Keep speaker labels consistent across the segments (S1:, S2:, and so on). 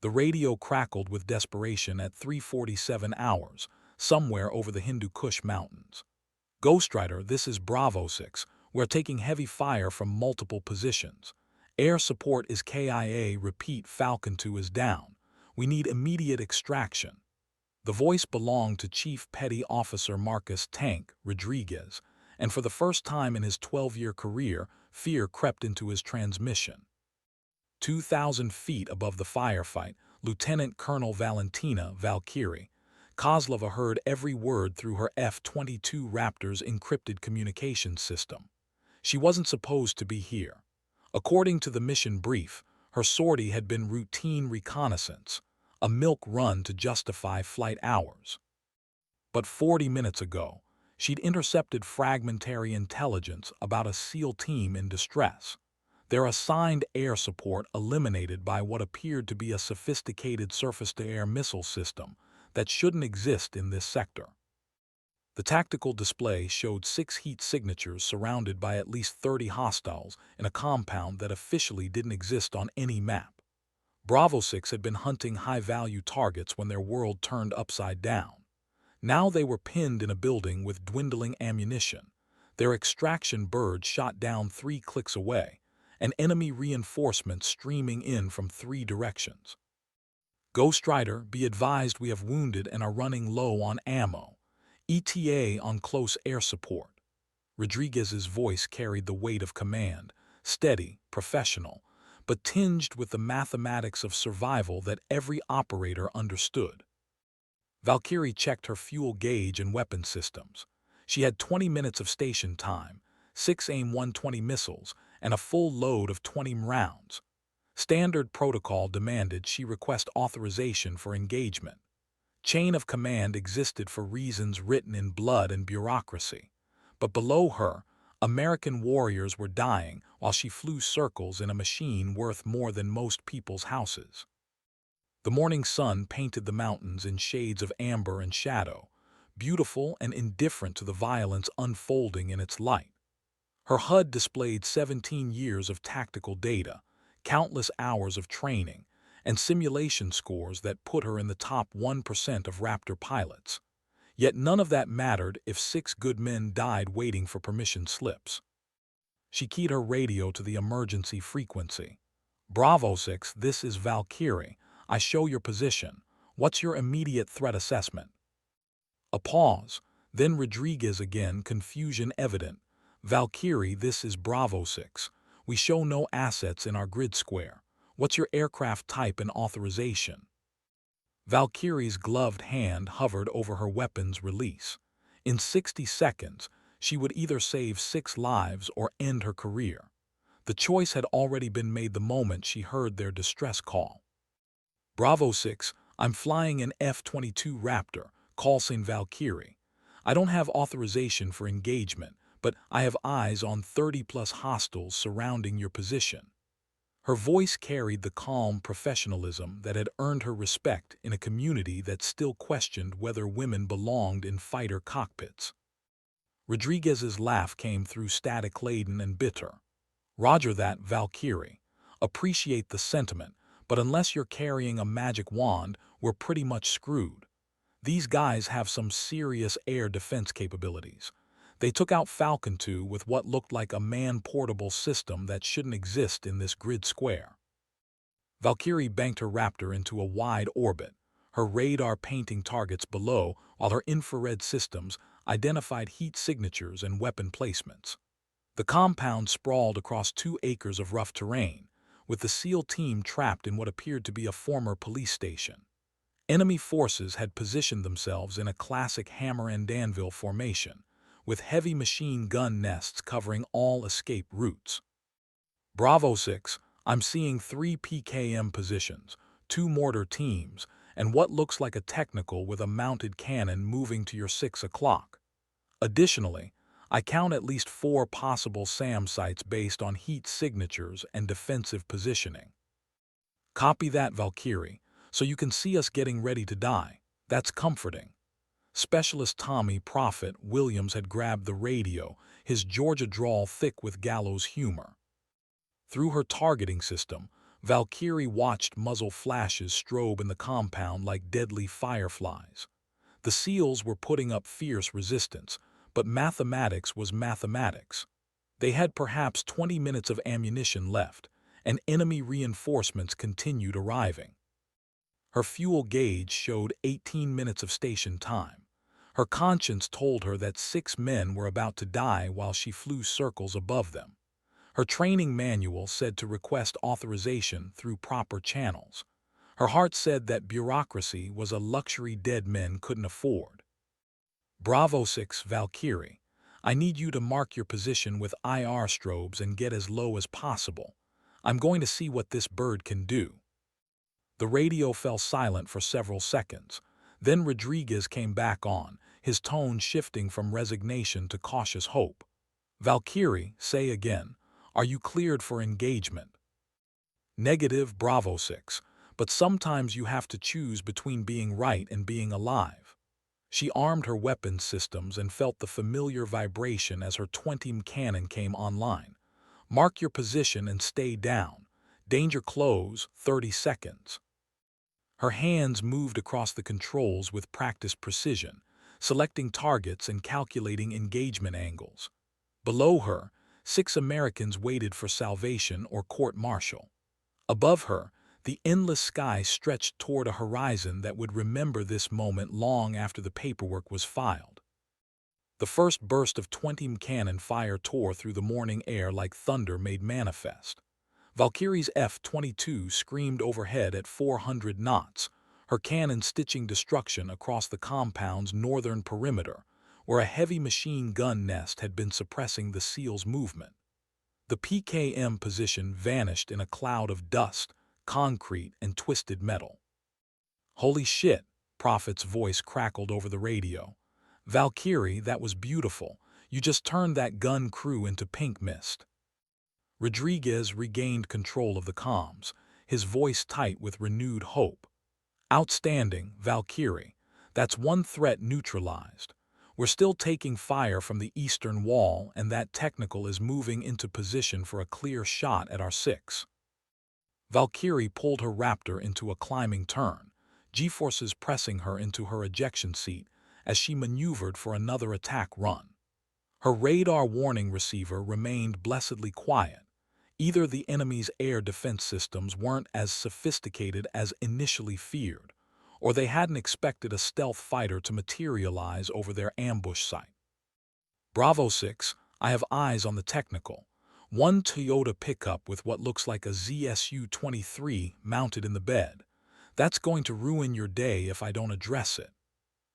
S1: The radio crackled with desperation at 3:47 hours, somewhere over the Hindu Kush Mountains. Ghost Rider, this is Bravo 6. We're taking heavy fire from multiple positions. Air support is KIA. Repeat, Falcon 2 is down. We need immediate extraction. The voice belonged to Chief Petty Officer Marcus "Tank" Rodriguez, and for the first time in his 12-year career, fear crept into his transmission. 2,000 feet above the firefight, Lieutenant Colonel Valentina Valkyrie Kozlova heard every word through her F-22 Raptor's encrypted communications system. She wasn't supposed to be here. According to the mission brief, her sortie had been routine reconnaissance, a milk run to justify flight hours. But 40 minutes ago, she'd intercepted fragmentary intelligence about a SEAL team in distress. Their assigned air support eliminated by what appeared to be a sophisticated surface-to-air missile system that shouldn't exist in this sector. The tactical display showed 6 heat signatures surrounded by at least 30 hostiles in a compound that officially didn't exist on any map. Bravo 6 had been hunting high-value targets when their world turned upside down. Now they were pinned in a building with dwindling ammunition, their extraction bird shot down 3 clicks away, and enemy reinforcements streaming in from 3 directions. Ghost Rider, be advised we have wounded and are running low on ammo. ETA on close air support. Rodriguez's voice carried the weight of command, steady, professional, but tinged with the mathematics of survival that every operator understood. Valkyrie checked her fuel gauge and weapon systems. She had 20 minutes of station time, 6 AIM-120 missiles, and a full load of 20 rounds. Standard protocol demanded she request authorization for engagement. Chain of command existed for reasons written in blood and bureaucracy. But below her, American warriors were dying while she flew circles in a machine worth more than most people's houses. The morning sun painted the mountains in shades of amber and shadow, beautiful and indifferent to the violence unfolding in its light. Her HUD displayed 17 years of tactical data, countless hours of training, and simulation scores that put her in the top 1% of Raptor pilots. Yet none of that mattered if 6 good men died waiting for permission slips. She keyed her radio to the emergency frequency. Bravo 6, this is Valkyrie. I show your position. What's your immediate threat assessment? A pause, then Rodriguez again, confusion evident. Valkyrie, this is Bravo 6. We show no assets in our grid square. What's your aircraft type and authorization? Valkyrie's gloved hand hovered over her weapon's release. In 60 seconds, she would either save 6 lives or end her career. The choice had already been made the moment she heard their distress call. Bravo 6, I'm flying an F-22 Raptor, call sign Valkyrie. I don't have authorization for engagement, but I have eyes on 30+ hostiles surrounding your position. Her voice carried the calm professionalism that had earned her respect in a community that still questioned whether women belonged in fighter cockpits. Rodriguez's laugh came through static-laden and bitter. Roger that, Valkyrie. Appreciate the sentiment, but unless you're carrying a magic wand, we're pretty much screwed. These guys have some serious air defense capabilities. They took out Falcon 2 with what looked like a man-portable system that shouldn't exist in this grid square. Valkyrie banked her Raptor into a wide orbit, her radar painting targets below while her infrared systems identified heat signatures and weapon placements. The compound sprawled across 2 acres of rough terrain, with the SEAL team trapped in what appeared to be a former police station. Enemy forces had positioned themselves in a classic hammer and anvil formation, with heavy machine gun nests covering all escape routes. Bravo 6, I'm seeing 3 PKM positions, 2 mortar teams, and what looks like a technical with a mounted cannon moving to your 6 o'clock. Additionally, I count at least 4 possible SAM sites based on heat signatures and defensive positioning. Copy that, Valkyrie, so you can see us getting ready to die. That's comforting. Specialist Tommy Prophet Williams had grabbed the radio, his Georgia drawl thick with gallows humor. Through her targeting system, Valkyrie watched muzzle flashes strobe in the compound like deadly fireflies. The SEALs were putting up fierce resistance, but mathematics was mathematics. They had perhaps 20 minutes of ammunition left, and enemy reinforcements continued arriving. Her fuel gauge showed 18 minutes of station time. Her conscience told her that 6 men were about to die while she flew circles above them. Her training manual said to request authorization through proper channels. Her heart said that bureaucracy was a luxury dead men couldn't afford. Bravo 6 Valkyrie, I need you to mark your position with IR strobes and get as low as possible. I'm going to see what this bird can do. The radio fell silent for several seconds. Then Rodriguez came back on, his tone shifting from resignation to cautious hope. Valkyrie, say again, are you cleared for engagement? Negative, Bravo 6, but sometimes you have to choose between being right and being alive. She armed her weapons systems and felt the familiar vibration as her 20 cannon came online. Mark your position and stay down. Danger close, 30 seconds. Her hands moved across the controls with practiced precision, selecting targets and calculating engagement angles. Below her, 6 Americans waited for salvation or court-martial. Above her, the endless sky stretched toward a horizon that would remember this moment long after the paperwork was filed. The first burst of 20 cannon fire tore through the morning air like thunder made manifest. Valkyrie's F-22 screamed overhead at 400 knots, her cannon stitching destruction across the compound's northern perimeter, where a heavy machine gun nest had been suppressing the SEALs' movement. The PKM position vanished in a cloud of dust, concrete, and twisted metal. Holy shit, Prophet's voice crackled over the radio. Valkyrie, that was beautiful. You just turned that gun crew into pink mist. Rodriguez regained control of the comms, his voice tight with renewed hope. Outstanding, Valkyrie. That's one threat neutralized. We're still taking fire from the eastern wall, and that technical is moving into position for a clear shot at our 6. Valkyrie pulled her Raptor into a climbing turn, G-forces pressing her into her ejection seat as she maneuvered for another attack run. Her radar warning receiver remained blessedly quiet. Either the enemy's air defense systems weren't as sophisticated as initially feared, or they hadn't expected a stealth fighter to materialize over their ambush site. Bravo 6, I have eyes on the technical. One Toyota pickup with what looks like a ZSU-23 mounted in the bed. That's going to ruin your day if I don't address it.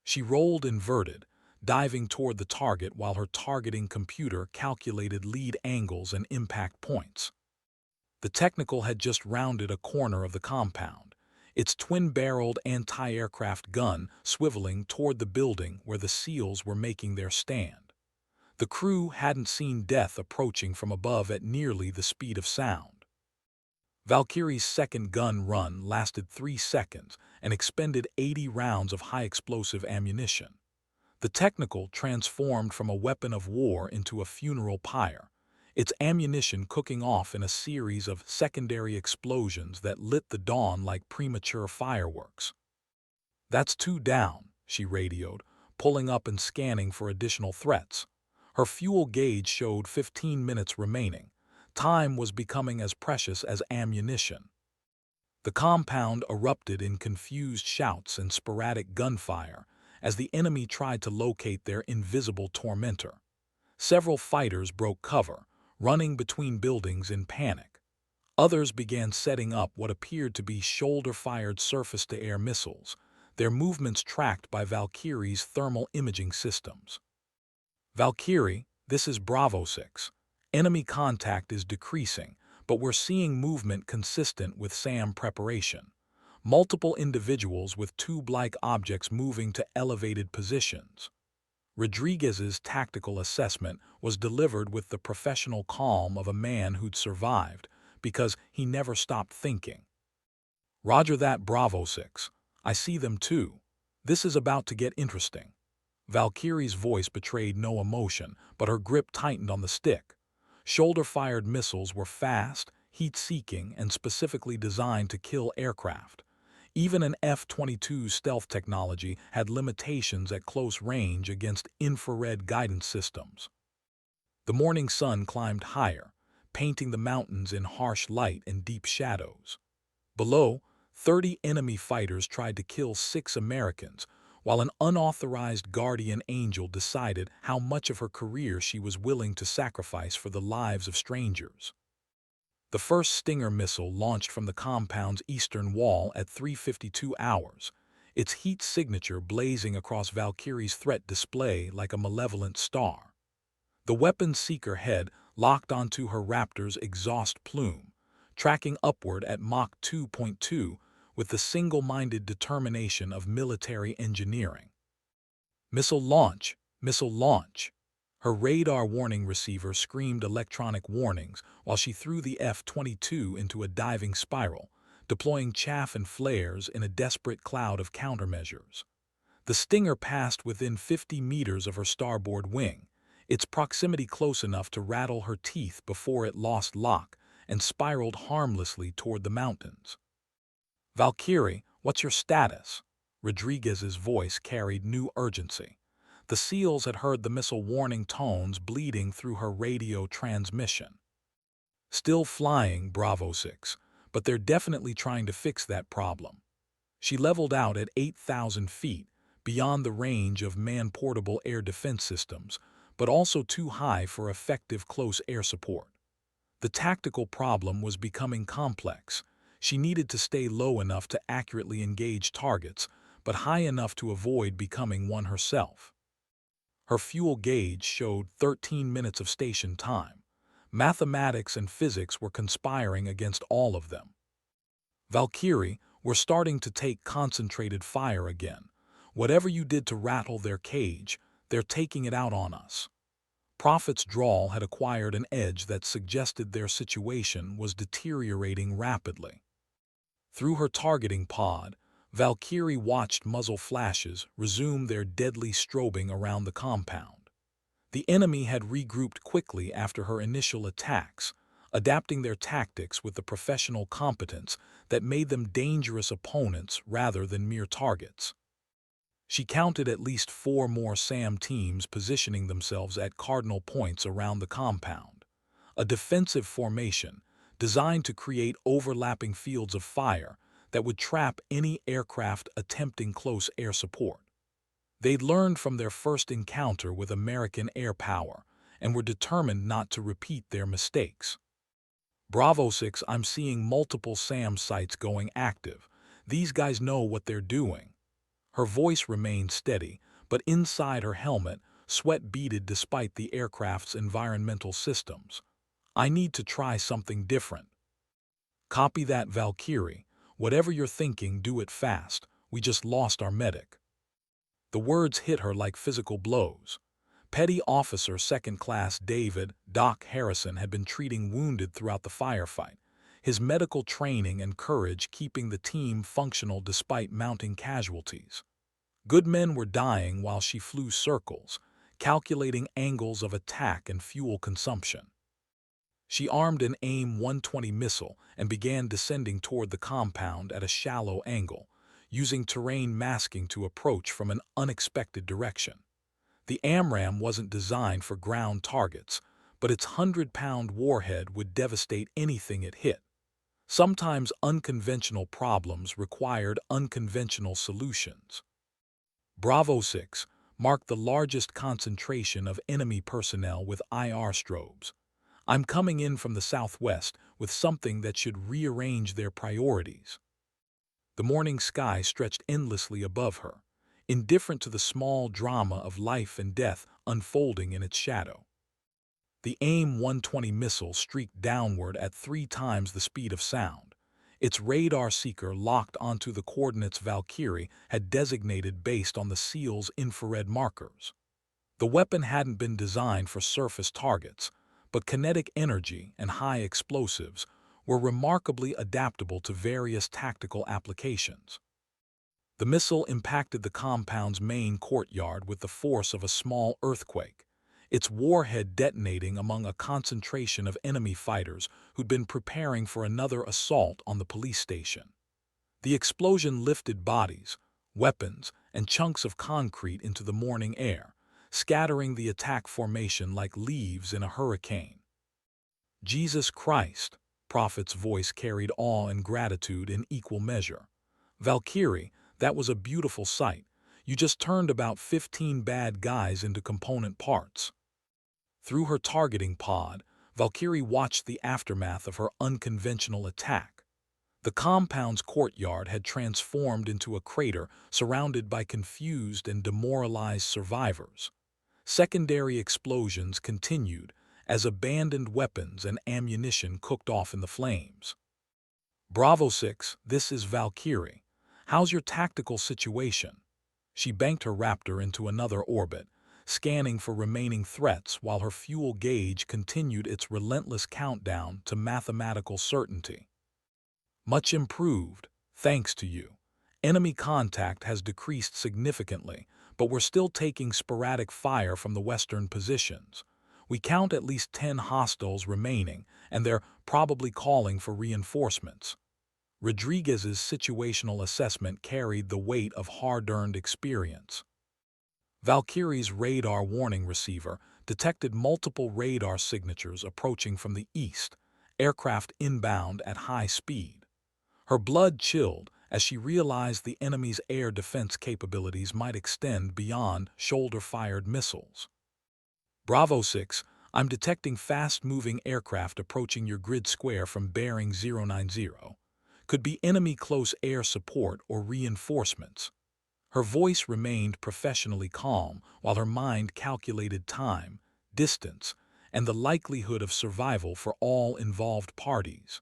S1: She rolled inverted, diving toward the target while her targeting computer calculated lead angles and impact points. The technical had just rounded a corner of the compound, its twin-barreled anti-aircraft gun swiveling toward the building where the SEALs were making their stand. The crew hadn't seen death approaching from above at nearly the speed of sound. Valkyrie's second gun run lasted 3 seconds and expended 80 rounds of high-explosive ammunition. The technical transformed from a weapon of war into a funeral pyre, its ammunition cooking off in a series of secondary explosions that lit the dawn like premature fireworks. That's 2 down, she radioed, pulling up and scanning for additional threats. Her fuel gauge showed 15 minutes remaining. Time was becoming as precious as ammunition. The compound erupted in confused shouts and sporadic gunfire as the enemy tried to locate their invisible tormentor. Several fighters broke cover, running between buildings in panic. Others began setting up what appeared to be shoulder-fired surface-to-air missiles, their movements tracked by Valkyrie's thermal imaging systems. Valkyrie, this is Bravo 6. Enemy contact is decreasing, but we're seeing movement consistent with SAM preparation. Multiple individuals with tube-like objects moving to elevated positions. Rodriguez's tactical assessment was delivered with the professional calm of a man who'd survived because he never stopped thinking. Roger that, Bravo 6. I see them too. This is about to get interesting. Valkyrie's voice betrayed no emotion, but her grip tightened on the stick. Shoulder-fired missiles were fast, heat-seeking, and specifically designed to kill aircraft. Even an F-22 stealth technology had limitations at close range against infrared guidance systems. The morning sun climbed higher, painting the mountains in harsh light and deep shadows. Below, 30 enemy fighters tried to kill 6 Americans, while an unauthorized guardian angel decided how much of her career she was willing to sacrifice for the lives of strangers. The first Stinger missile launched from the compound's eastern wall at 3:52 hours, its heat signature blazing across Valkyrie's threat display like a malevolent star. The weapon seeker head locked onto her Raptor's exhaust plume, tracking upward at Mach 2.2 with the single-minded determination of military engineering. Missile launch! Missile launch! Her radar warning receiver screamed electronic warnings while she threw the F-22 into a diving spiral, deploying chaff and flares in a desperate cloud of countermeasures. The Stinger passed within 50 meters of her starboard wing, its proximity close enough to rattle her teeth before it lost lock and spiraled harmlessly toward the mountains. "Valkyrie, what's your status?" Rodriguez's voice carried new urgency. The SEALs had heard the missile warning tones bleeding through her radio transmission. "Still flying, Bravo 6, but they're definitely trying to fix that problem." She leveled out at 8,000 feet, beyond the range of man-portable air defense systems, but also too high for effective close air support. The tactical problem was becoming complex. She needed to stay low enough to accurately engage targets, but high enough to avoid becoming one herself. Her fuel gauge showed 13 minutes of station time. Mathematics and physics were conspiring against all of them. "Valkyrie, we're starting to take concentrated fire again. Whatever you did to rattle their cage, they're taking it out on us." Prophet's drawl had acquired an edge that suggested their situation was deteriorating rapidly. Through her targeting pod, Valkyrie watched muzzle flashes resume their deadly strobing around the compound. The enemy had regrouped quickly after her initial attacks, adapting their tactics with the professional competence that made them dangerous opponents rather than mere targets. She counted at least 4 more SAM teams positioning themselves at cardinal points around the compound, a defensive formation designed to create overlapping fields of fire that would trap any aircraft attempting close air support. They'd learned from their first encounter with American air power and were determined not to repeat their mistakes. "Bravo 6, I'm seeing multiple SAM sites going active. These guys know what they're doing." Her voice remained steady, but inside her helmet, sweat beaded despite the aircraft's environmental systems. "I need to try something different." "Copy that, Valkyrie. Whatever you're thinking, do it fast. We just lost our medic." The words hit her like physical blows. Petty Officer Second Class David "Doc" Harrison had been treating wounded throughout the firefight, his medical training and courage keeping the team functional despite mounting casualties. Good men were dying while she flew circles, calculating angles of attack and fuel consumption. She armed an AIM-120 missile and began descending toward the compound at a shallow angle, using terrain masking to approach from an unexpected direction. The AMRAAM wasn't designed for ground targets, but its 100-pound warhead would devastate anything it hit. Sometimes unconventional problems required unconventional solutions. Bravo 6 marked the largest concentration of enemy personnel with IR strobes. "I'm coming in from the southwest with something that should rearrange their priorities." The morning sky stretched endlessly above her, indifferent to the small drama of life and death unfolding in its shadow. The AIM-120 missile streaked downward at 3 times the speed of sound. Its radar seeker locked onto the coordinates Valkyrie had designated based on the SEAL's infrared markers. The weapon hadn't been designed for surface targets, but kinetic energy and high explosives were remarkably adaptable to various tactical applications. The missile impacted the compound's main courtyard with the force of a small earthquake, its warhead detonating among a concentration of enemy fighters who'd been preparing for another assault on the police station. The explosion lifted bodies, weapons, and chunks of concrete into the morning air, scattering the attack formation like leaves in a hurricane. Jesus Christ, Prophet's voice carried awe and gratitude in equal measure. Valkyrie, that was a beautiful sight. You just turned about 15 bad guys into component parts. Through her targeting pod, Valkyrie watched the aftermath of her unconventional attack. The compound's courtyard had transformed into a crater surrounded by confused and demoralized survivors. Secondary explosions continued as abandoned weapons and ammunition cooked off in the flames. Bravo 6, this is Valkyrie. How's your tactical situation? She banked her Raptor into another orbit, scanning for remaining threats while her fuel gauge continued its relentless countdown to mathematical certainty. Much improved, thanks to you. Enemy contact has decreased significantly, but we're still taking sporadic fire from the western positions. We count at least 10 hostiles remaining, and they're probably calling for reinforcements. Rodriguez's situational assessment carried the weight of hard-earned experience. Valkyrie's radar warning receiver detected multiple radar signatures approaching from the east, aircraft inbound at high speed. Her blood chilled as she realized the enemy's air defense capabilities might extend beyond shoulder-fired missiles. Bravo 6, I'm detecting fast-moving aircraft approaching your grid square from bearing 090. Could be enemy close air support or reinforcements. Her voice remained professionally calm while her mind calculated time, distance, and the likelihood of survival for all involved parties.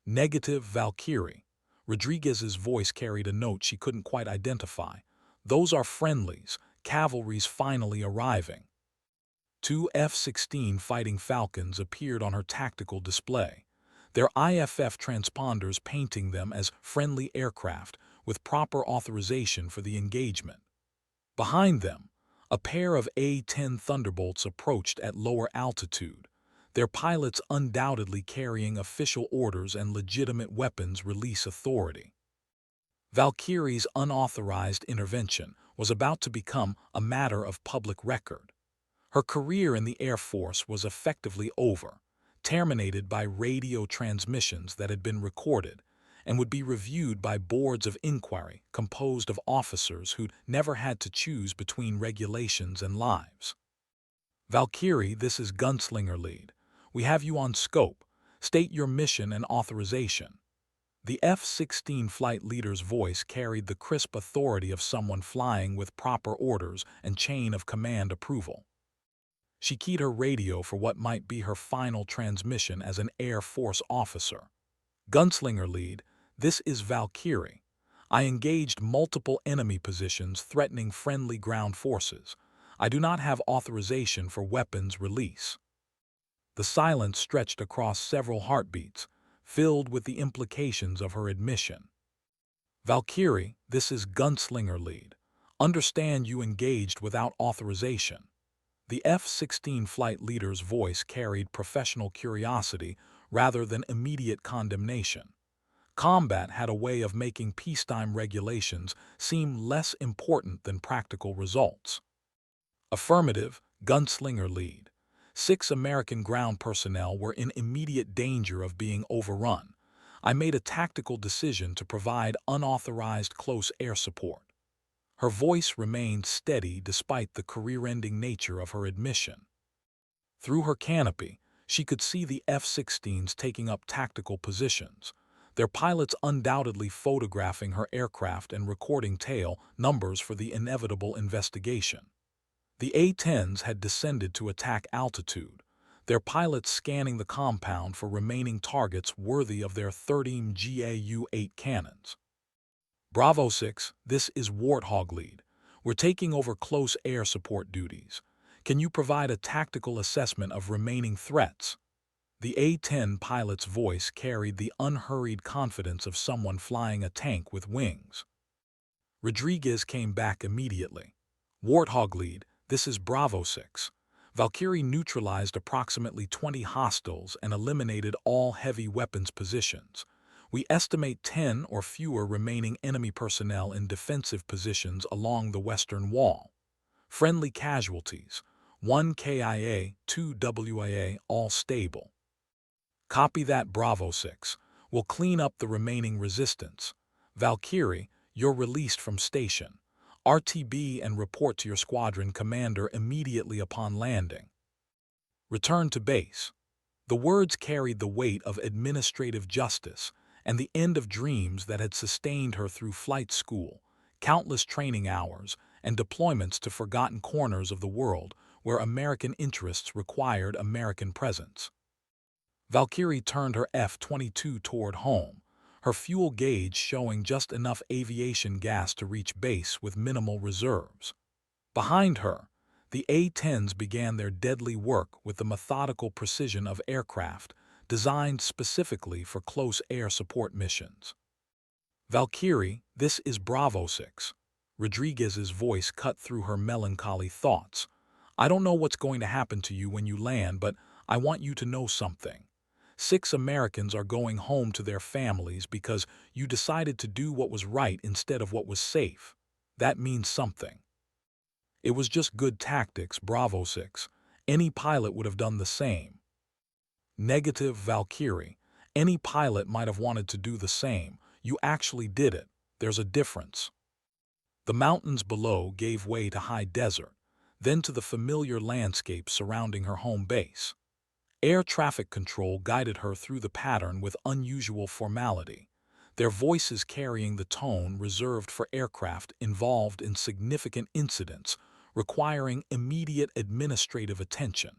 S1: Negative, Valkyrie. Rodriguez's voice carried a note she couldn't quite identify. Those are friendlies. Cavalry's finally arriving. 2 F-16 Fighting Falcons appeared on her tactical display, their IFF transponders painting them as friendly aircraft with proper authorization for the engagement. Behind them, a pair of A-10 Thunderbolts approached at lower altitude, their pilots undoubtedly carrying official orders and legitimate weapons release authority. Valkyrie's unauthorized intervention was about to become a matter of public record. Her career in the Air Force was effectively over, terminated by radio transmissions that had been recorded and would be reviewed by boards of inquiry composed of officers who'd never had to choose between regulations and lives. Valkyrie, this is Gunslinger Lead. We have you on scope. State your mission and authorization. The F-16 flight leader's voice carried the crisp authority of someone flying with proper orders and chain of command approval. She keyed her radio for what might be her final transmission as an Air Force officer. Gunslinger Lead, this is Valkyrie. I engaged multiple enemy positions threatening friendly ground forces. I do not have authorization for weapons release. The silence stretched across several heartbeats, filled with the implications of her admission. Valkyrie, this is Gunslinger Lead. Understand you engaged without authorization. The F-16 flight leader's voice carried professional curiosity rather than immediate condemnation. Combat had a way of making peacetime regulations seem less important than practical results. Affirmative, Gunslinger Lead. 6 American ground personnel were in immediate danger of being overrun. I made a tactical decision to provide unauthorized close air support. Her voice remained steady despite the career-ending nature of her admission. Through her canopy, she could see the F-16s taking up tactical positions, their pilots undoubtedly photographing her aircraft and recording tail numbers for the inevitable investigation. The A-10s had descended to attack altitude, their pilots scanning the compound for remaining targets worthy of their 13 GAU-8 cannons. Bravo 6, this is Warthog Lead. We're taking over close air support duties. Can you provide a tactical assessment of remaining threats? The A-10 pilot's voice carried the unhurried confidence of someone flying a tank with wings. Rodriguez came back immediately. Warthog Lead, this is Bravo 6. Valkyrie neutralized approximately 20 hostiles and eliminated all heavy weapons positions. We estimate 10 or fewer remaining enemy personnel in defensive positions along the western wall. Friendly casualties: 1 KIA, 2 WIA, all stable. Copy that, Bravo 6. We'll clean up the remaining resistance. Valkyrie, you're released from station. RTB and report to your squadron commander immediately upon landing. Return to base. The words carried the weight of administrative justice and the end of dreams that had sustained her through flight school, countless training hours, and deployments to forgotten corners of the world where American interests required American presence. Valkyrie turned her F-22 toward home, her fuel gauge showing just enough aviation gas to reach base with minimal reserves. Behind her, the A-10s began their deadly work with the methodical precision of aircraft designed specifically for close air support missions. Valkyrie, this is Bravo 6. Rodriguez's voice cut through her melancholy thoughts. I don't know what's going to happen to you when you land, but I want you to know something. 6 Americans are going home to their families because you decided to do what was right instead of what was safe. That means something. It was just good tactics, Bravo 6. Any pilot would have done the same. Negative, Valkyrie. Any pilot might have wanted to do the same. You actually did it. There's a difference. The mountains below gave way to high desert, then to the familiar landscape surrounding her home base. Air traffic control guided her through the pattern with unusual formality, their voices carrying the tone reserved for aircraft involved in significant incidents requiring immediate administrative attention.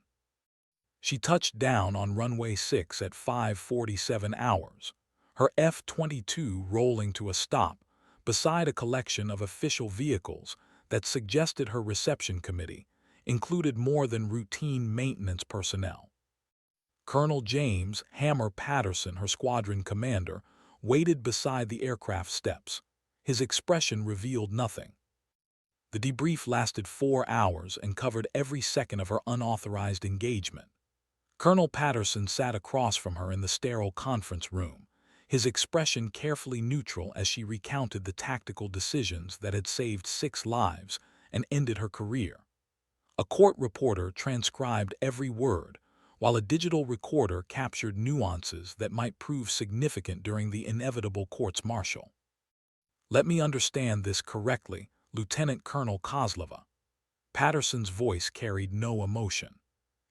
S1: She touched down on runway 6 at 5:47 hours, her F-22 rolling to a stop beside a collection of official vehicles that suggested her reception committee included more than routine maintenance personnel. Colonel James Hammer Patterson, her squadron commander, waited beside the aircraft steps. His expression revealed nothing. The debrief lasted 4 hours and covered every second of her unauthorized engagement. Colonel Patterson sat across from her in the sterile conference room, his expression carefully neutral as she recounted the tactical decisions that had saved 6 lives and ended her career. A court reporter transcribed every word, while a digital recorder captured nuances that might prove significant during the inevitable courts-martial. Let me understand this correctly, Lieutenant Colonel Kozlova. Patterson's voice carried no emotion.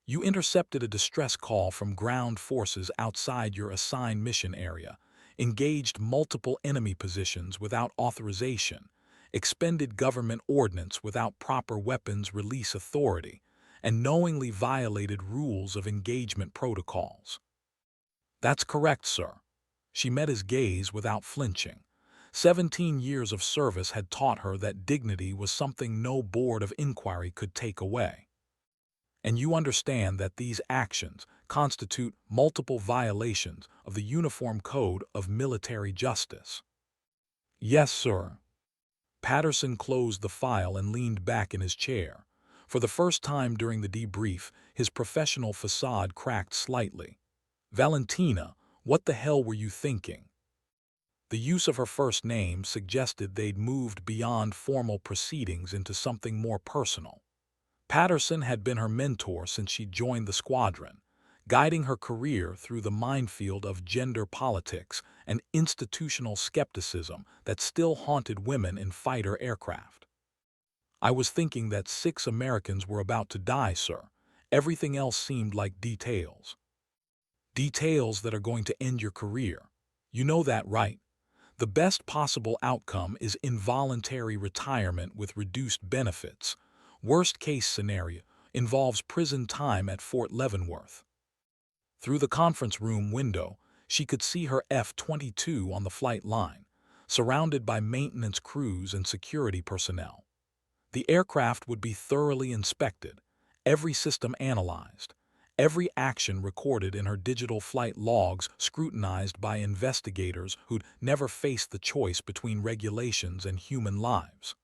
S1: You intercepted a distress call from ground forces outside your assigned mission area, engaged multiple enemy positions without authorization, expended government ordnance without proper weapons release authority, and knowingly violated rules of engagement protocols. That's correct, sir. She met his gaze without flinching. 17 years of service had taught her that dignity was something no board of inquiry could take away. And you understand that these actions constitute multiple violations of the Uniform Code of Military Justice. Yes, sir. Patterson closed the file and leaned back in his chair. For the first time during the debrief, his professional facade cracked slightly. Valentina, what the hell were you thinking? The use of her first name suggested they'd moved beyond formal proceedings into something more personal. Patterson had been her mentor since she joined the squadron, guiding her career through the minefield of gender politics and institutional skepticism that still haunted women in fighter aircraft. I was thinking that 6 Americans were about to die, sir. Everything else seemed like details. Details that are going to end your career. You know that, right? The best possible outcome is involuntary retirement with reduced benefits. Worst-case scenario involves prison time at Fort Leavenworth. Through the conference room window, she could see her F-22 on the flight line, surrounded by maintenance crews and security personnel. The aircraft would be thoroughly inspected, every system analyzed, every action recorded in her digital flight logs scrutinized by investigators who'd never faced the choice between regulations and human lives.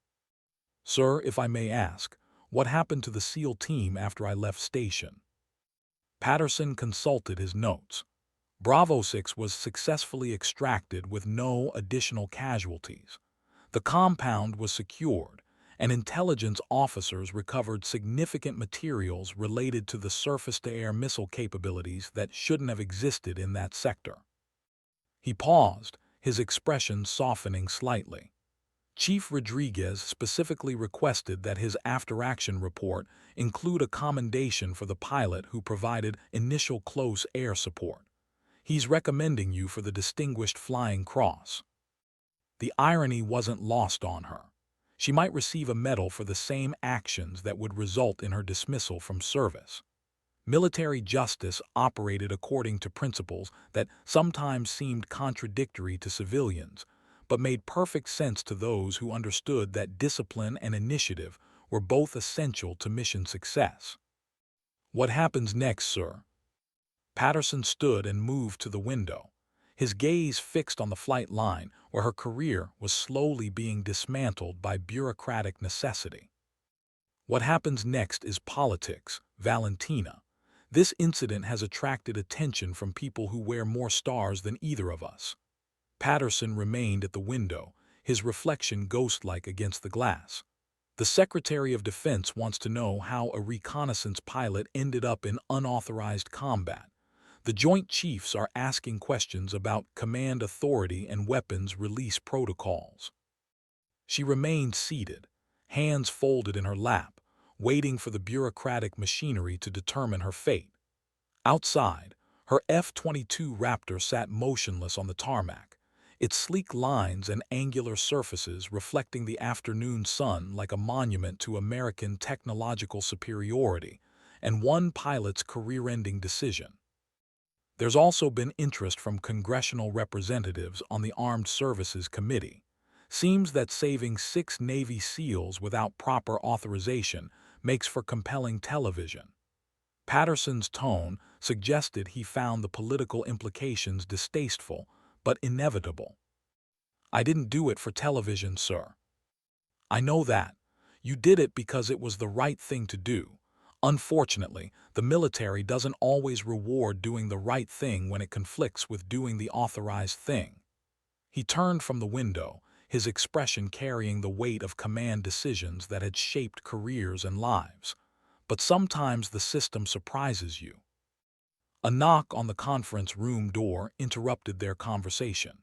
S1: Sir, if I may ask, What happened to the SEAL team after I left station? Patterson consulted his notes. Bravo 6 was successfully extracted with no additional casualties. The compound was secured, and intelligence officers recovered significant materials related to the surface-to-air missile capabilities that shouldn't have existed in that sector. He paused, his expression softening slightly. Chief Rodriguez specifically requested that his after-action report include a commendation for the pilot who provided initial close air support. He's recommending you for the Distinguished Flying Cross. The irony wasn't lost on her. She might receive a medal for the same actions that would result in her dismissal from service. Military justice operated according to principles that sometimes seemed contradictory to civilians, but made perfect sense to those who understood that discipline and initiative were both essential to mission success. What happens next, sir? Patterson stood and moved to the window, his gaze fixed on the flight line where her career was slowly being dismantled by bureaucratic necessity. What happens next is politics, Valentina. This incident has attracted attention from people who wear more stars than either of us. Patterson remained at the window, his reflection ghost-like against the glass. The Secretary of Defense wants to know how a reconnaissance pilot ended up in unauthorized combat. The Joint Chiefs are asking questions about command authority and weapons release protocols. She remained seated, hands folded in her lap, waiting for the bureaucratic machinery to determine her fate. Outside, her F-22 Raptor sat motionless on the tarmac, its sleek lines and angular surfaces reflecting the afternoon sun like a monument to American technological superiority and one pilot's career-ending decision. There's also been interest from congressional representatives on the Armed Services Committee. Seems that saving 6 Navy SEALs without proper authorization makes for compelling television. Patterson's tone suggested he found the political implications distasteful, but inevitable. I didn't do it for television, sir. I know that. You did it because it was the right thing to do. Unfortunately, the military doesn't always reward doing the right thing when it conflicts with doing the authorized thing. He turned from the window, his expression carrying the weight of command decisions that had shaped careers and lives. But sometimes the system surprises you. A knock on the conference room door interrupted their conversation.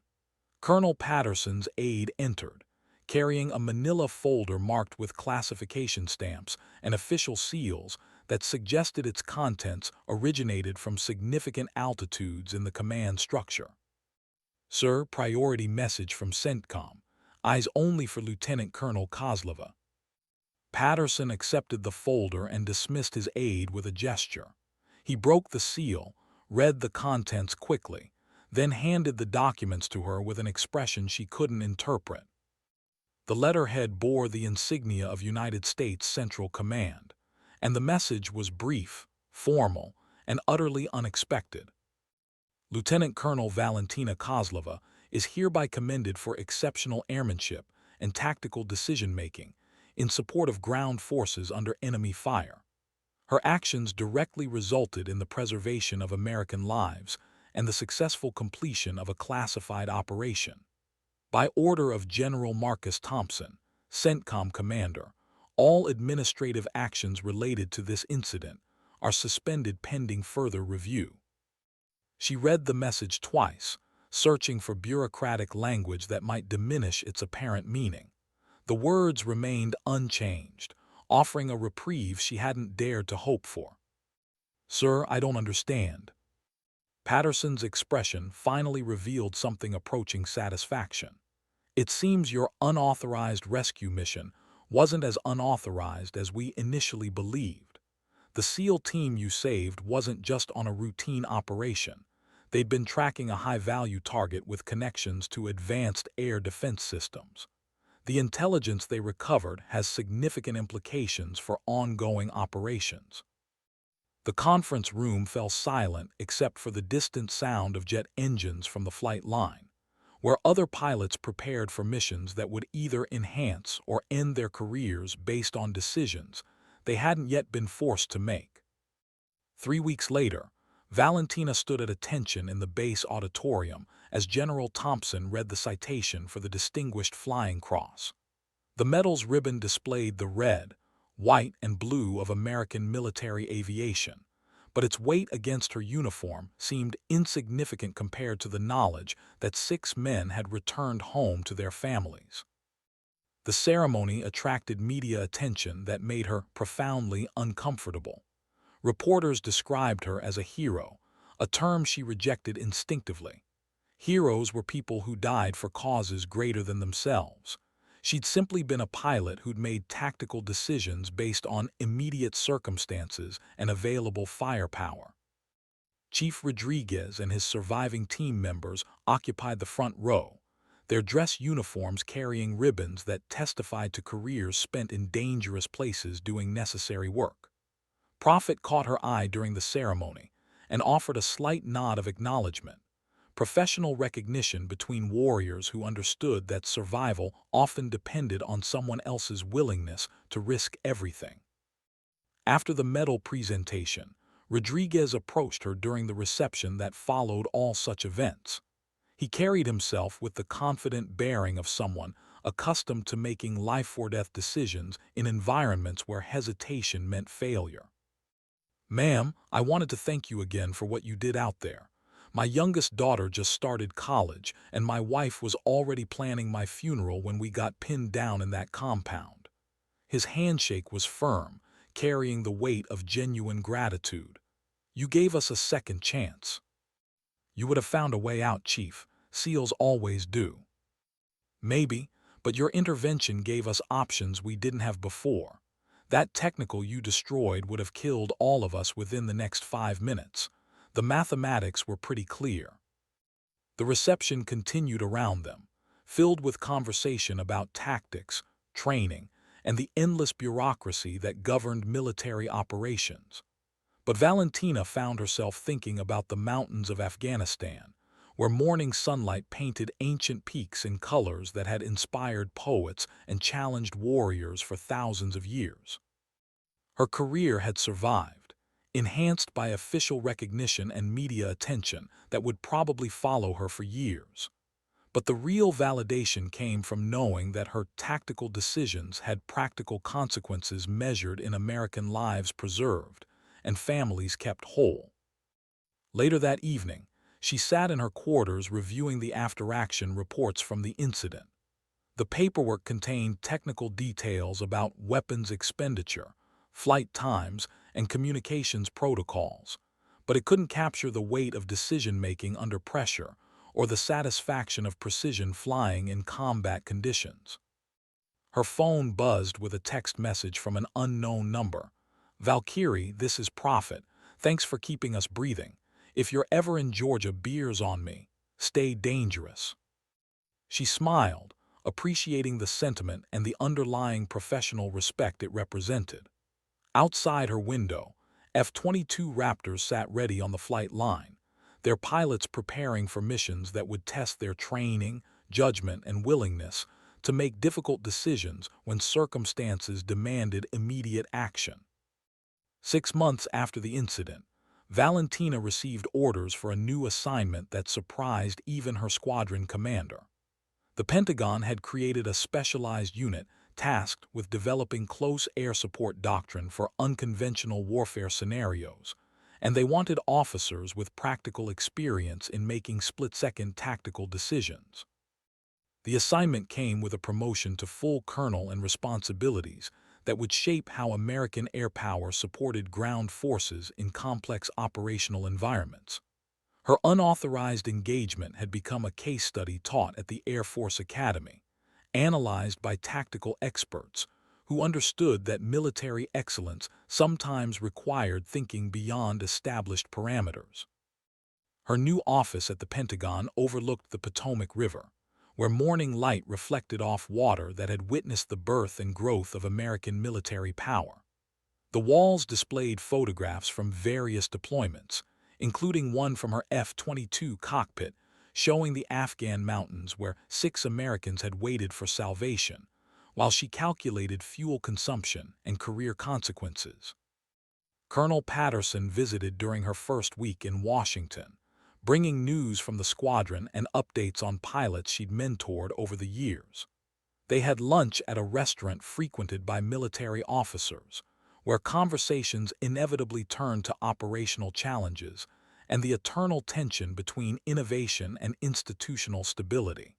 S1: Colonel Patterson's aide entered, carrying a manila folder marked with classification stamps and official seals that suggested its contents originated from significant altitudes in the command structure. Sir, priority message from CENTCOM. Eyes only for Lieutenant Colonel Kozlova. Patterson accepted the folder and dismissed his aide with a gesture. He broke the seal, read the contents quickly, then handed the documents to her with an expression she couldn't interpret. The letterhead bore the insignia of United States Central Command, and the message was brief, formal, and utterly unexpected. Lieutenant Colonel Valentina Kozlova is hereby commended for exceptional airmanship and tactical decision-making in support of ground forces under enemy fire. Her actions directly resulted in the preservation of American lives and the successful completion of a classified operation. By order of General Marcus Thompson, CENTCOM Commander, all administrative actions related to this incident are suspended pending further review. She read the message twice, searching for bureaucratic language that might diminish its apparent meaning. The words remained unchanged, offering a reprieve she hadn't dared to hope for. Sir, I don't understand. Patterson's expression finally revealed something approaching satisfaction. It seems your unauthorized rescue mission wasn't as unauthorized as we initially believed. The SEAL team you saved wasn't just on a routine operation. They'd been tracking a high-value target with connections to advanced air defense systems. The intelligence they recovered has significant implications for ongoing operations. The conference room fell silent except for the distant sound of jet engines from the flight line, where other pilots prepared for missions that would either enhance or end their careers based on decisions they hadn't yet been forced to make. 3 weeks later, Valentina stood at attention in the base auditorium as General Thompson read the citation for the Distinguished Flying Cross. The medal's ribbon displayed the red, white, and blue of American military aviation, but its weight against her uniform seemed insignificant compared to the knowledge that 6 men had returned home to their families. The ceremony attracted media attention that made her profoundly uncomfortable. Reporters described her as a hero, a term she rejected instinctively. Heroes were people who died for causes greater than themselves. She'd simply been a pilot who'd made tactical decisions based on immediate circumstances and available firepower. Chief Rodriguez and his surviving team members occupied the front row, their dress uniforms carrying ribbons that testified to careers spent in dangerous places doing necessary work. Prophet caught her eye during the ceremony and offered a slight nod of acknowledgement. Professional recognition between warriors who understood that survival often depended on someone else's willingness to risk everything. After the medal presentation, Rodriguez approached her during the reception that followed all such events. He carried himself with the confident bearing of someone accustomed to making life-or-death decisions in environments where hesitation meant failure. "Ma'am, I wanted to thank you again for what you did out there. My youngest daughter just started college, and my wife was already planning my funeral when we got pinned down in that compound." His handshake was firm, carrying the weight of genuine gratitude. "You gave us a second chance. You would have found a way out, Chief. SEALs always do." "Maybe, but your intervention gave us options we didn't have before. That technical you destroyed would have killed all of us within the next 5 minutes. The mathematics were pretty clear." The reception continued around them, filled with conversation about tactics, training, and the endless bureaucracy that governed military operations. But Valentina found herself thinking about the mountains of Afghanistan, where morning sunlight painted ancient peaks in colors that had inspired poets and challenged warriors for thousands of years. Her career had survived, enhanced by official recognition and media attention that would probably follow her for years. But the real validation came from knowing that her tactical decisions had practical consequences measured in American lives preserved and families kept whole. Later that evening, she sat in her quarters reviewing the after-action reports from the incident. The paperwork contained technical details about weapons expenditure, flight times, and communications protocols, but it couldn't capture the weight of decision-making under pressure or the satisfaction of precision flying in combat conditions. Her phone buzzed with a text message from an unknown number. "Valkyrie, this is Prophet. Thanks for keeping us breathing. If you're ever in Georgia, beers on me. Stay dangerous." She smiled, appreciating the sentiment and the underlying professional respect it represented. Outside her window, F-22 Raptors sat ready on the flight line, their pilots preparing for missions that would test their training, judgment, and willingness to make difficult decisions when circumstances demanded immediate action. 6 months after the incident, Valentina received orders for a new assignment that surprised even her squadron commander. The Pentagon had created a specialized unit tasked with developing close air support doctrine for unconventional warfare scenarios, and they wanted officers with practical experience in making split-second tactical decisions. The assignment came with a promotion to full colonel and responsibilities that would shape how American air power supported ground forces in complex operational environments. Her unauthorized engagement had become a case study taught at the Air Force Academy, analyzed by tactical experts who understood that military excellence sometimes required thinking beyond established parameters. Her new office at the Pentagon overlooked the Potomac River, where morning light reflected off water that had witnessed the birth and growth of American military power. The walls displayed photographs from various deployments, including one from her F-22 cockpit, showing the Afghan mountains where 6 Americans had waited for salvation, while she calculated fuel consumption and career consequences. Colonel Patterson visited during her first week in Washington, bringing news from the squadron and updates on pilots she'd mentored over the years. They had lunch at a restaurant frequented by military officers, where conversations inevitably turned to operational challenges and the eternal tension between innovation and institutional stability.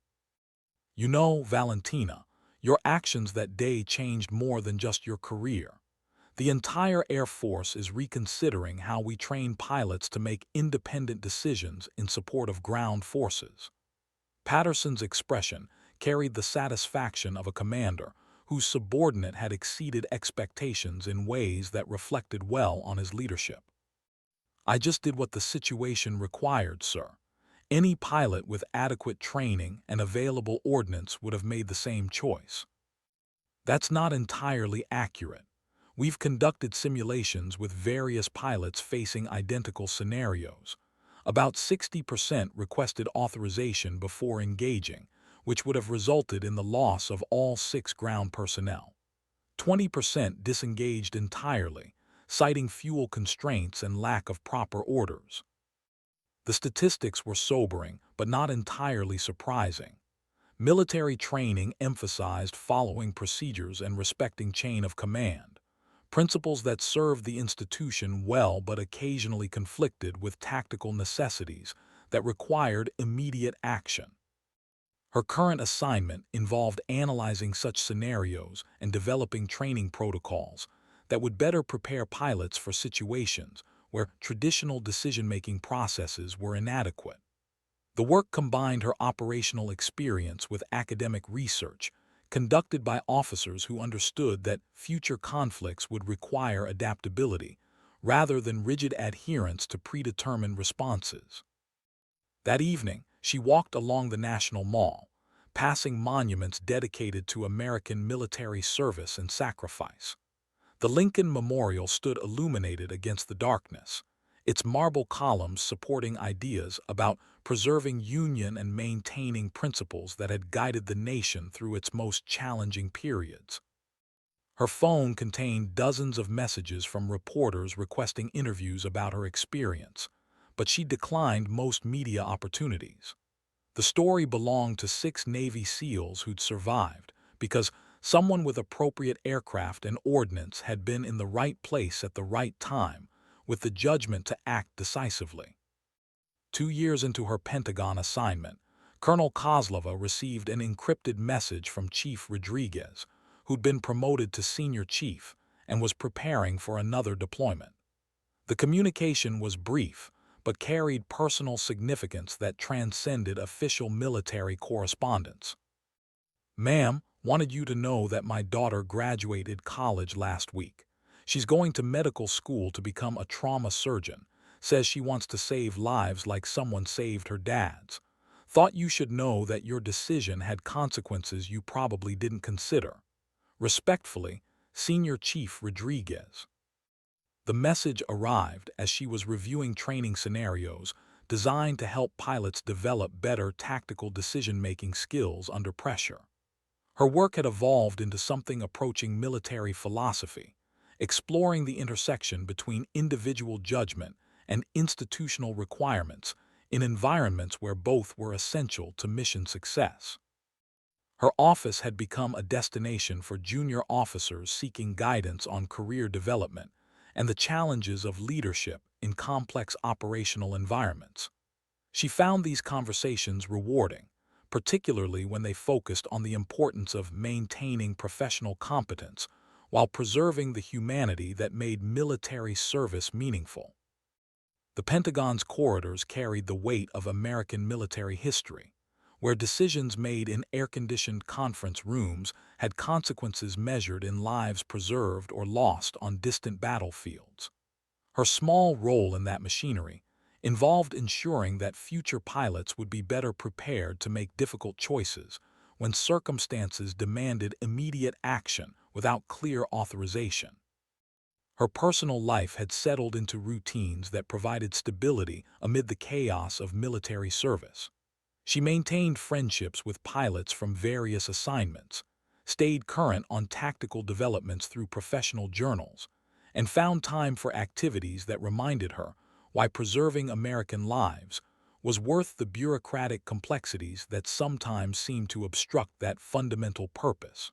S1: You know, Valentina, your actions that day changed more than just your career. The entire Air Force is reconsidering how we train pilots to make independent decisions in support of ground forces. Patterson's expression carried the satisfaction of a commander whose subordinate had exceeded expectations in ways that reflected well on his leadership. I just did what the situation required, sir. Any pilot with adequate training and available ordnance would have made the same choice. That's not entirely accurate. We've conducted simulations with various pilots facing identical scenarios. About 60% requested authorization before engaging, which would have resulted in the loss of all 6 ground personnel. 20% disengaged entirely, citing fuel constraints and lack of proper orders. The statistics were sobering, but not entirely surprising. Military training emphasized following procedures and respecting chain of command, principles that served the institution well but occasionally conflicted with tactical necessities that required immediate action. Her current assignment involved analyzing such scenarios and developing training protocols that would better prepare pilots for situations where traditional decision-making processes were inadequate. The work combined her operational experience with academic research, conducted by officers who understood that future conflicts would require adaptability, rather than rigid adherence to predetermined responses. That evening, she walked along the National Mall, passing monuments dedicated to American military service and sacrifice. The Lincoln Memorial stood illuminated against the darkness, its marble columns supporting ideas about preserving Union and maintaining principles that had guided the nation through its most challenging periods. Her phone contained dozens of messages from reporters requesting interviews about her experience, but she declined most media opportunities. The story belonged to 6 Navy SEALs who'd survived because someone with appropriate aircraft and ordnance had been in the right place at the right time, with the judgment to act decisively. 2 years into her Pentagon assignment, Colonel Kozlova received an encrypted message from Chief Rodriguez, who'd been promoted to senior chief and was preparing for another deployment. The communication was brief, but carried personal significance that transcended official military correspondence. "Ma'am, wanted you to know that my daughter graduated college last week. She's going to medical school to become a trauma surgeon. Says she wants to save lives like someone saved her dad's. Thought you should know that your decision had consequences you probably didn't consider. Respectfully, Senior Chief Rodriguez." The message arrived as she was reviewing training scenarios designed to help pilots develop better tactical decision-making skills under pressure. Her work had evolved into something approaching military philosophy, exploring the intersection between individual judgment and institutional requirements in environments where both were essential to mission success. Her office had become a destination for junior officers seeking guidance on career development and the challenges of leadership in complex operational environments. She found these conversations rewarding, particularly when they focused on the importance of maintaining professional competence while preserving the humanity that made military service meaningful. The Pentagon's corridors carried the weight of American military history, where decisions made in air-conditioned conference rooms had consequences measured in lives preserved or lost on distant battlefields. Her small role in that machinery involved ensuring that future pilots would be better prepared to make difficult choices when circumstances demanded immediate action without clear authorization. Her personal life had settled into routines that provided stability amid the chaos of military service. She maintained friendships with pilots from various assignments, stayed current on tactical developments through professional journals, and found time for activities that reminded her why preserving American lives was worth the bureaucratic complexities that sometimes seem to obstruct that fundamental purpose.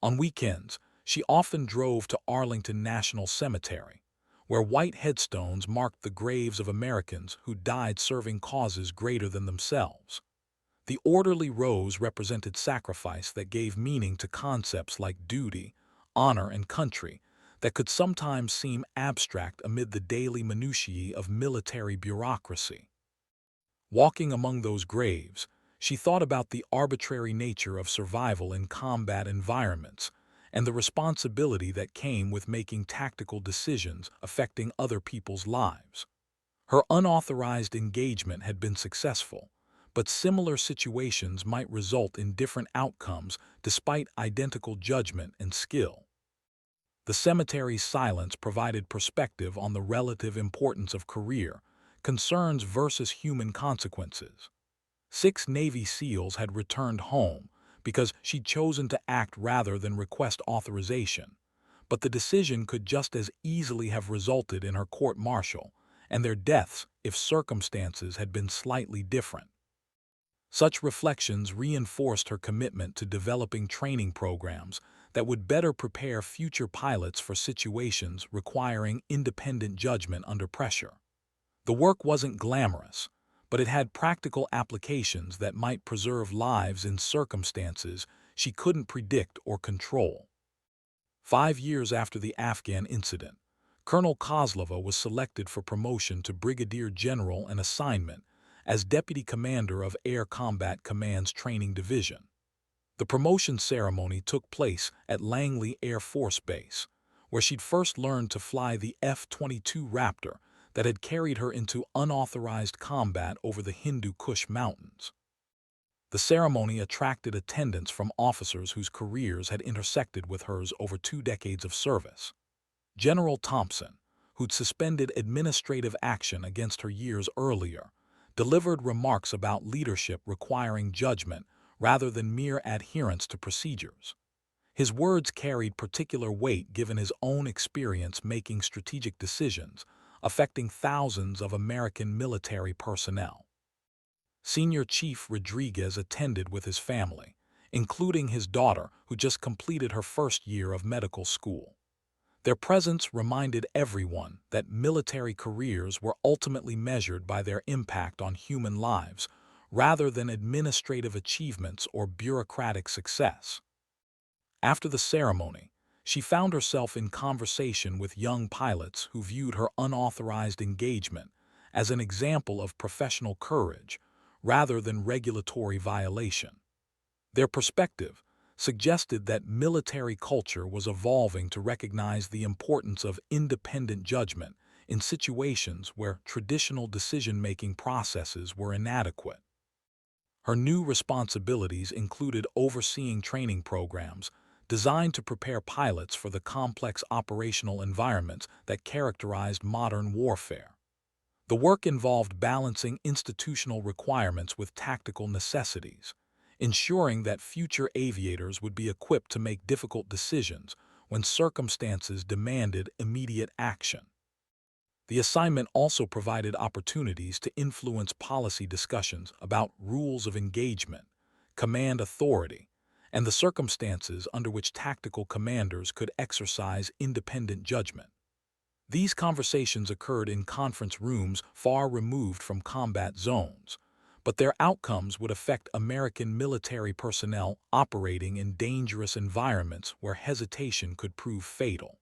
S1: On weekends, she often drove to Arlington National Cemetery, where white headstones marked the graves of Americans who died serving causes greater than themselves. The orderly rows represented sacrifice that gave meaning to concepts like duty, honor, and country that could sometimes seem abstract amid the daily minutiae of military bureaucracy. Walking among those graves, she thought about the arbitrary nature of survival in combat environments and the responsibility that came with making tactical decisions affecting other people's lives. Her unauthorized engagement had been successful, but similar situations might result in different outcomes despite identical judgment and skill. The cemetery's silence provided perspective on the relative importance of career, concerns versus human consequences. 6 Navy SEALs had returned home because she'd chosen to act rather than request authorization, but the decision could just as easily have resulted in her court-martial and their deaths if circumstances had been slightly different. Such reflections reinforced her commitment to developing training programs that would better prepare future pilots for situations requiring independent judgment under pressure. The work wasn't glamorous, but it had practical applications that might preserve lives in circumstances she couldn't predict or control. 5 years after the Afghan incident, Colonel Kozlova was selected for promotion to Brigadier General and assignment as Deputy Commander of Air Combat Command's Training Division. The promotion ceremony took place at Langley Air Force Base, where she'd first learned to fly the F-22 Raptor that had carried her into unauthorized combat over the Hindu Kush Mountains. The ceremony attracted attendance from officers whose careers had intersected with hers over 2 decades of service. General Thompson, who'd suspended administrative action against her years earlier, delivered remarks about leadership requiring judgment rather than mere adherence to procedures. His words carried particular weight given his own experience making strategic decisions affecting thousands of American military personnel. Senior Chief Rodriguez attended with his family, including his daughter who just completed her first year of medical school. Their presence reminded everyone that military careers were ultimately measured by their impact on human lives rather than administrative achievements or bureaucratic success. After the ceremony, she found herself in conversation with young pilots who viewed her unauthorized engagement as an example of professional courage rather than regulatory violation. Their perspective suggested that military culture was evolving to recognize the importance of independent judgment in situations where traditional decision-making processes were inadequate. Her new responsibilities included overseeing training programs designed to prepare pilots for the complex operational environments that characterized modern warfare. The work involved balancing institutional requirements with tactical necessities, ensuring that future aviators would be equipped to make difficult decisions when circumstances demanded immediate action. The assignment also provided opportunities to influence policy discussions about rules of engagement, command authority, and the circumstances under which tactical commanders could exercise independent judgment. These conversations occurred in conference rooms far removed from combat zones, but their outcomes would affect American military personnel operating in dangerous environments where hesitation could prove fatal.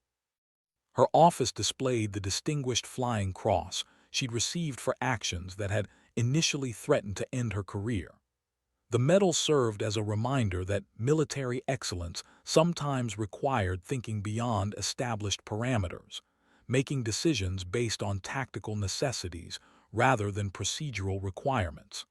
S1: Her office displayed the Distinguished Flying Cross she'd received for actions that had initially threatened to end her career. The medal served as a reminder that military excellence sometimes required thinking beyond established parameters, making decisions based on tactical necessities rather than procedural requirements.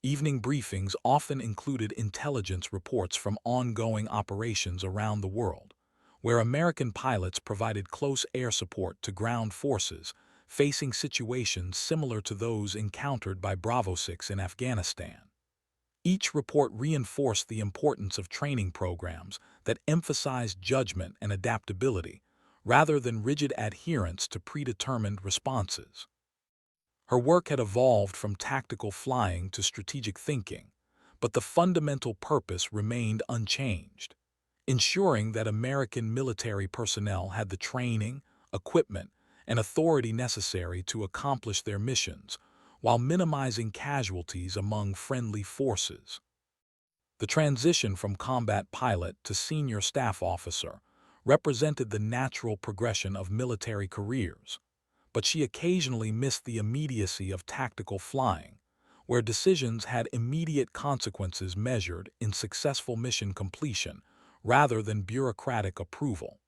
S1: Evening briefings often included intelligence reports from ongoing operations around the world, where American pilots provided close air support to ground forces facing situations similar to those encountered by Bravo 6 in Afghanistan. Each report reinforced the importance of training programs that emphasized judgment and adaptability, rather than rigid adherence to predetermined responses. Her work had evolved from tactical flying to strategic thinking, but the fundamental purpose remained unchanged, ensuring that American military personnel had the training, equipment, and authority necessary to accomplish their missions, while minimizing casualties among friendly forces. The transition from combat pilot to senior staff officer represented the natural progression of military careers, but she occasionally missed the immediacy of tactical flying, where decisions had immediate consequences measured in successful mission completion rather than bureaucratic approval.